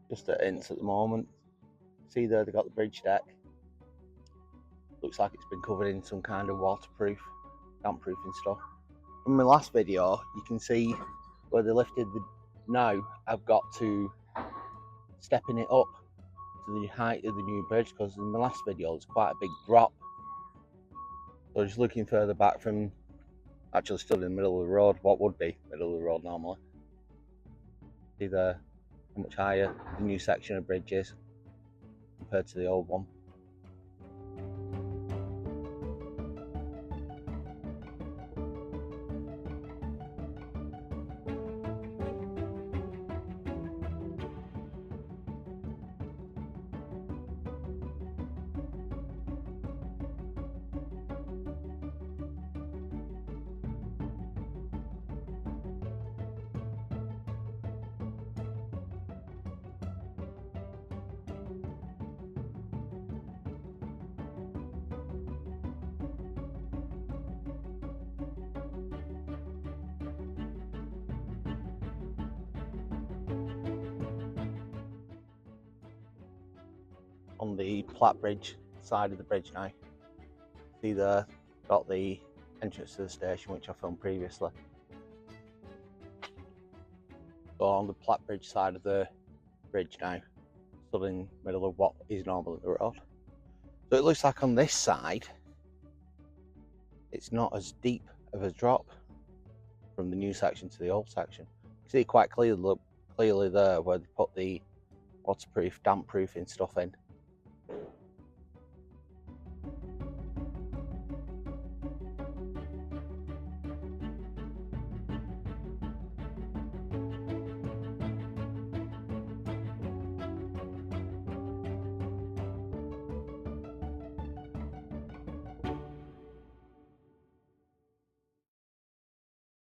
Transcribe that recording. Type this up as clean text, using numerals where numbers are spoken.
Just at Ince at the moment. See there, they've got the bridge deck. Looks like it's been covered in some kind of waterproof, damp-proofing stuff. From my last video, you can see where they lifted the... Now I've got to stepping it up to the height of the new bridge, because in the last video it's quite a big drop. So just looking further back from, actually stood in the middle of the road, what would be middle of the road normally. See there how much higher the new section of bridge is compared to the old one. On the Platt Bridge side of the bridge now. See there, got the entrance to the station which I filmed previously. So on the Platt Bridge side of the bridge now, stood in the middle of what is normally the road. So it looks like on this side, it's not as deep of a drop from the new section to the old section. You can see quite clearly there where they put the waterproof, damp proofing stuff in.